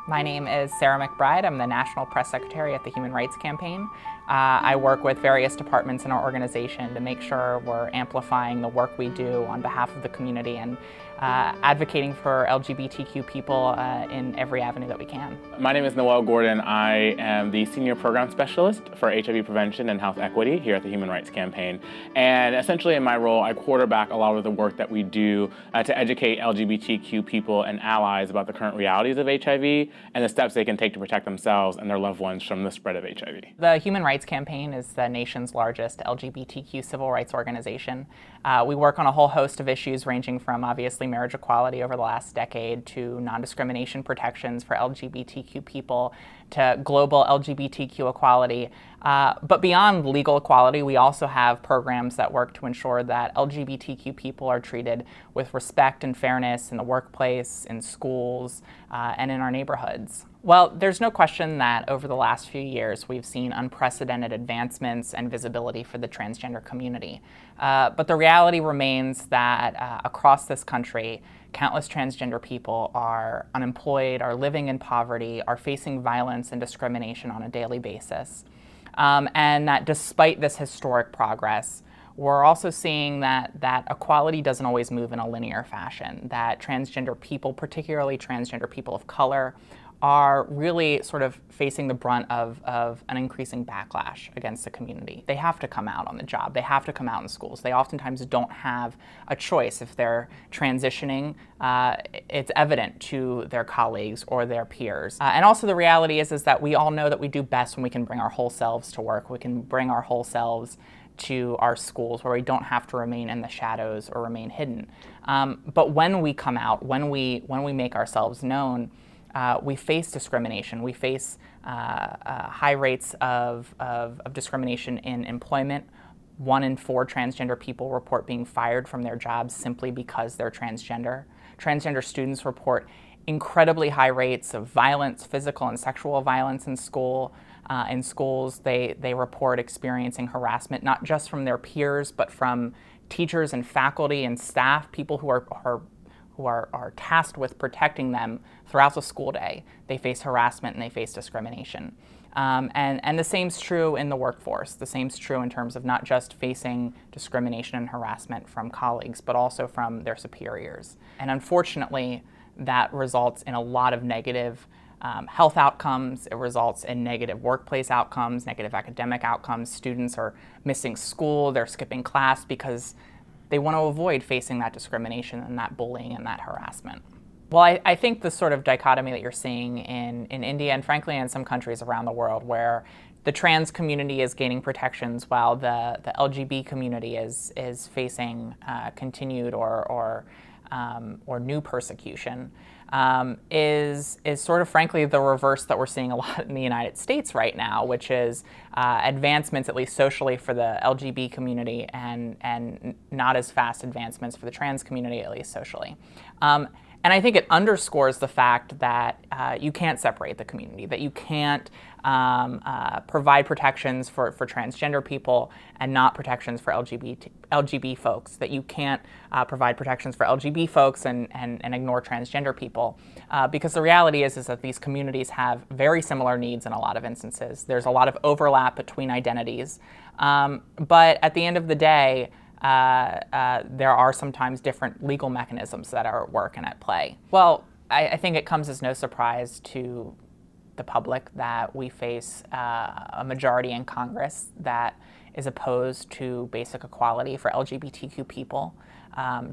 My name is Sarah McBride. I'm the National Press Secretary at the Human Rights Campaign. I work with various departments in our organization to make sure we're amplifying the work we do on behalf of the community and advocating for LGBTQ people in every avenue that we can. My name is Noel Gordon. I am the Senior Program Specialist for HIV Prevention and Health Equity here at the Human Rights Campaign. And essentially in my role, I quarterback a lot of the work that we do to educate LGBTQ people and allies about the current realities of HIV and the steps they can take to protect themselves and their loved ones from the spread of HIV. The Human Rights Campaign is the nation's largest LGBTQ civil rights organization. We work on a whole host of issues ranging from obviously marriage equality over the last decade to non-discrimination protections for LGBTQ people to global LGBTQ equality. But beyond legal equality, we also have programs that work to ensure that LGBTQ people are treated with respect and fairness in the workplace, in schools, and in our neighborhoods. Well, there's no question that over the last few years we've seen unprecedented advancements and visibility for the transgender community. But the reality remains that across this country, countless transgender people are unemployed, are living in poverty, are facing violence and discrimination on a daily basis. And that despite this historic progress, we're also seeing that equality doesn't always move in a linear fashion, that transgender people, particularly transgender people of color, are really sort of facing the brunt of an increasing backlash against the community. They have to come out on the job. They have to come out in schools. They oftentimes don't have a choice. If they're transitioning, it's evident to their colleagues or their peers. And also the reality is that we all know that we do best when we can bring our whole selves to work. We can bring our whole selves to our schools where we don't have to remain in the shadows or remain hidden. But when we come out, when we make ourselves known, we face discrimination. We face high rates of discrimination in employment. 1 in 4 transgender people report being fired from their jobs simply because they're transgender. Transgender students report incredibly high rates of violence, physical and sexual violence in school. In schools, they report experiencing harassment, not just from their peers, but from teachers and faculty and staff, people who are tasked with protecting them throughout the school day. They face harassment and they face discrimination. And the same's true in the workforce. The same's true in terms of not just facing discrimination and harassment from colleagues, but also from their superiors. And unfortunately, that results in a lot of negative health outcomes. It results in negative workplace outcomes, negative academic outcomes. Students are missing school, they're skipping class because they want to avoid facing that discrimination and that bullying and that harassment. Well, I think the sort of dichotomy that you're seeing in India and frankly in some countries around the world where the trans community is gaining protections while the LGBT community is facing continued or new persecution is sort of frankly the reverse that we're seeing a lot in the United States right now, which is advancements, at least socially, for the LGBT community and not as fast advancements for the trans community, at least socially. And I think it underscores the fact that you can't separate the community, that you can't provide protections for transgender people and not protections for LGBT folks, that you can't provide protections for LGBT folks and ignore transgender people. Because the reality is that these communities have very similar needs in a lot of instances. There's a lot of overlap between identities. But at the end of the day, there are sometimes different legal mechanisms that are at work and at play. Well, I think it comes as no surprise to the public that we face a majority in Congress that is opposed to basic equality for LGBTQ people.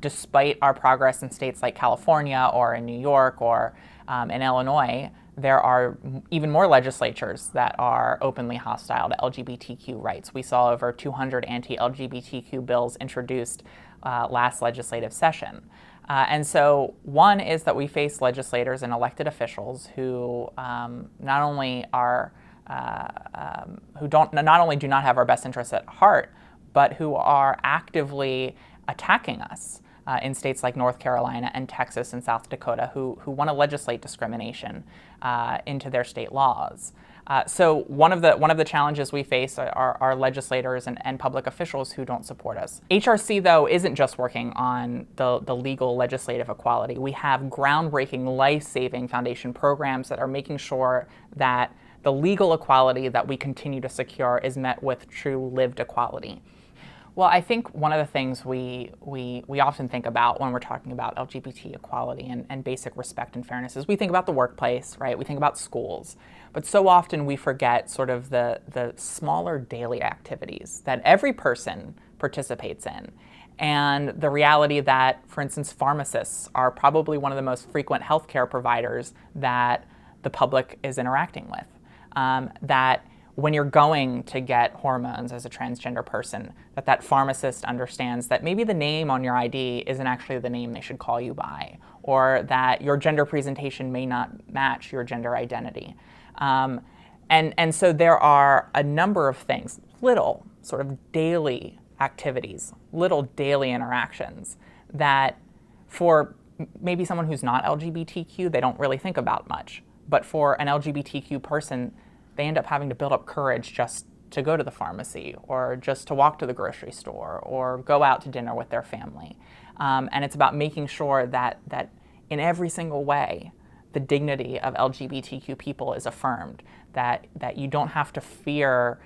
Despite our progress in states like California or in New York or in Illinois, there are even more legislatures that are openly hostile to LGBTQ rights. We saw over 200 anti-LGBTQ bills introduced last legislative session. And so one is that we face legislators and elected officials who not only do not have our best interests at heart, but who are actively attacking us in states like North Carolina and Texas and South Dakota who want to legislate discrimination into their state laws. So one of the challenges we face are legislators and public officials who don't support us. HRC, though, isn't just working on the legal legislative equality. We have groundbreaking, life-saving foundation programs that are making sure that the legal equality that we continue to secure is met with true lived equality. Well, I think one of the things we often think about when we're talking about LGBT equality and basic respect and fairness is we think about the workplace, right? We think about schools. But so often we forget sort of the smaller daily activities that every person participates in. And the reality that, for instance, pharmacists are probably one of the most frequent healthcare providers that the public is interacting with. That when you're going to get hormones as a transgender person, that pharmacist understands that maybe the name on your ID isn't actually the name they should call you by, or that your gender presentation may not match your gender identity. And so there are a number of things, little sort of daily activities, little daily interactions that for maybe someone who's not LGBTQ, they don't really think about much. But for an LGBTQ person, they end up having to build up courage just to go to the pharmacy or just to walk to the grocery store or go out to dinner with their family. And it's about making sure that in every single way, the dignity of LGBTQ people is affirmed, that you don't have to fear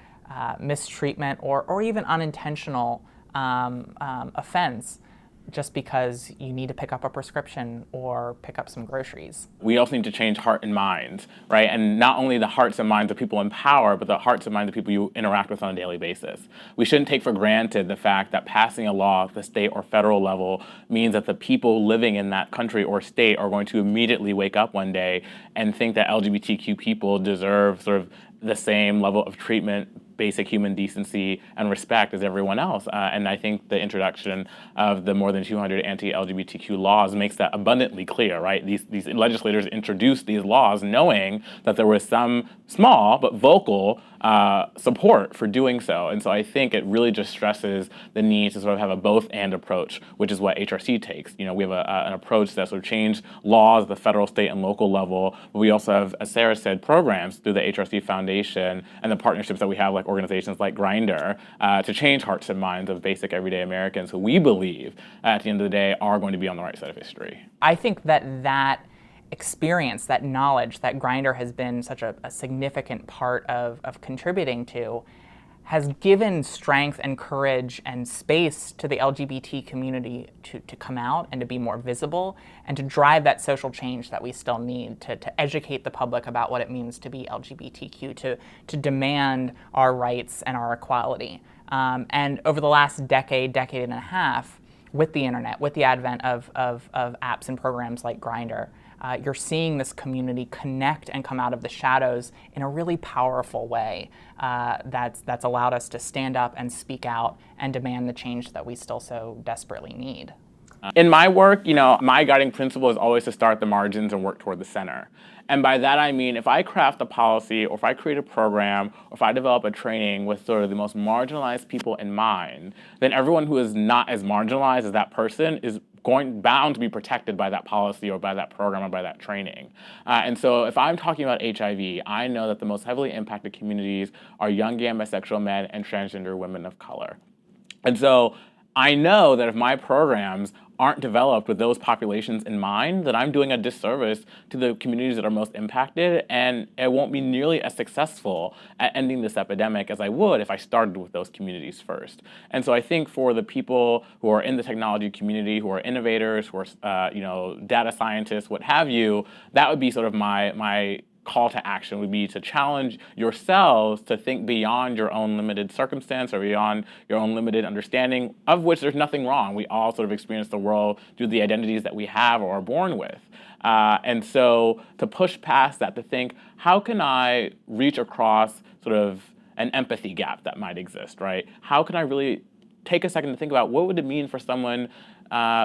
mistreatment or even unintentional offense just because you need to pick up a prescription or pick up some groceries. We also need to change heart and minds, right? And not only the hearts and minds of people in power, but the hearts and minds of people you interact with on a daily basis. We shouldn't take for granted the fact that passing a law at the state or federal level means that the people living in that country or state are going to immediately wake up one day and think that LGBTQ people deserve sort of the same level of treatment, basic human decency and respect as everyone else. And I think the introduction of the more than 200 anti-LGBTQ laws makes that abundantly clear, right? These legislators introduced these laws knowing that there was some small but vocal support for doing so. And so I think it really just stresses the need to sort of have a both-and approach, which is what HRC takes. You know, we have an approach that sort of change laws at the federal, state, and local level, but we also have, as Sarah said, programs through the HRC Foundation and the partnerships that we have, like organizations like Grindr, to change hearts and minds of basic everyday Americans who we believe, at the end of the day, are going to be on the right side of history. I think that experience, that knowledge that Grindr has been such a significant part of contributing to has given strength and courage and space to the LGBT community to come out and to be more visible and to drive that social change that we still need to educate the public about what it means to be LGBTQ, to demand our rights and our equality. And over the last decade and a half, with the internet, with the advent of apps and programs like Grindr, you're seeing this community connect and come out of the shadows in a really powerful way that's allowed us to stand up and speak out and demand the change that we still so desperately need. In my work, you know, my guiding principle is always to start at the margins and work toward the center. And by that I mean, if I craft a policy, or if I create a program, or if I develop a training with sort of the most marginalized people in mind, then everyone who is not as marginalized as that person is bound to be protected by that policy or by that program or by that training. And so if I'm talking about HIV, I know that the most heavily impacted communities are young gay and bisexual men and transgender women of color. And so I know that if my programs aren't developed with those populations in mind, then I'm doing a disservice to the communities that are most impacted, and it won't be nearly as successful at ending this epidemic as I would if I started with those communities first. And so I think for the people who are in the technology community, who are innovators, who are data scientists, what have you, that would be sort of my call to action would be to challenge yourselves to think beyond your own limited circumstance or beyond your own limited understanding, of which there's nothing wrong. We all sort of experience the world through the identities that we have or are born with. And so to push past that, to think, how can I reach across sort of an empathy gap that might exist, right? How can I really take a second to think about what would it mean for someone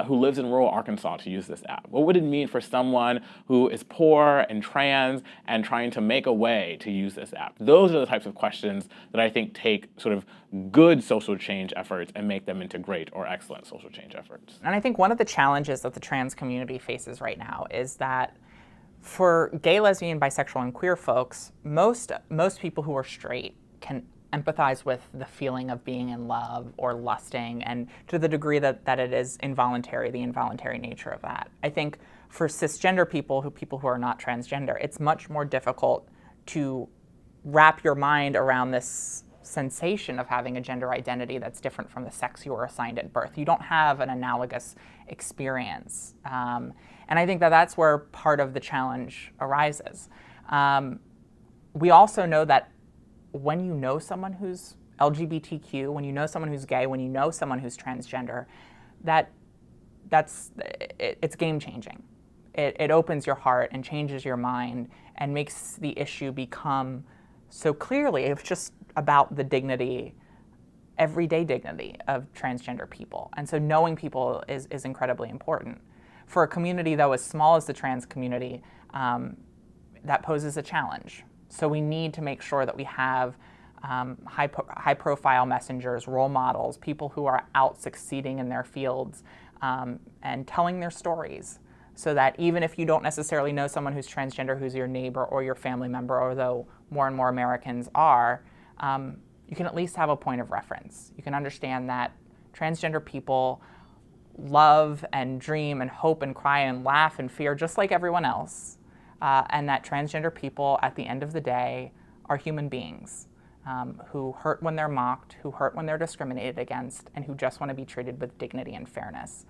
who lives in rural Arkansas to use this app? What would it mean for someone who is poor and trans and trying to make a way to use this app? Those are the types of questions that I think take sort of good social change efforts and make them into great or excellent social change efforts. And I think one of the challenges that the trans community faces right now is that For gay, lesbian, bisexual, and queer folks, most people who are straight can empathize with the feeling of being in love or lusting, and to the degree that it is involuntary, the involuntary nature of that. I think for cisgender people who are not transgender, it's much more difficult to wrap your mind around this sensation of having a gender identity that's different from the sex you were assigned at birth. You don't have an analogous experience. And I think that's where part of the challenge arises. We also know that when you know someone who's LGBTQ, when you know someone who's gay, when you know someone who's transgender, it's game-changing. It opens your heart and changes your mind and makes the issue become so clearly it's just about the dignity, everyday dignity of transgender people. And so knowing people is incredibly important. For a community, though, as small as the trans community, that poses a challenge. So we need to make sure that we have high-profile messengers, role models, people who are out succeeding in their fields and telling their stories, so that even if you don't necessarily know someone who's transgender, who's your neighbor or your family member, although more and more Americans are, you can at least have a point of reference. You can understand that transgender people love and dream and hope and cry and laugh and fear just like everyone else, and that transgender people at the end of the day are human beings who hurt when they're mocked, who hurt when they're discriminated against, and who just want to be treated with dignity and fairness.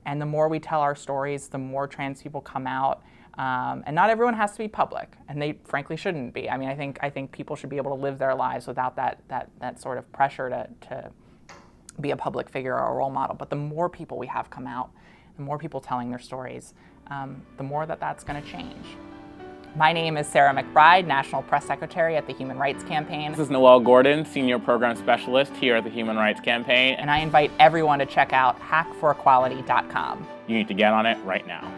And the more we tell our stories, the more trans people come out. And not everyone has to be public, and they frankly shouldn't be. I mean, I think people should be able to live their lives without that sort of pressure to be a public figure or a role model. But the more people we have come out, the more people telling their stories, the more that's going to change. My name is Sarah McBride, National Press Secretary at the Human Rights Campaign. This is Noel Gordon, Senior Program Specialist here at the Human Rights Campaign. And I invite everyone to check out Hack4Equality.com. You need to get on it right now.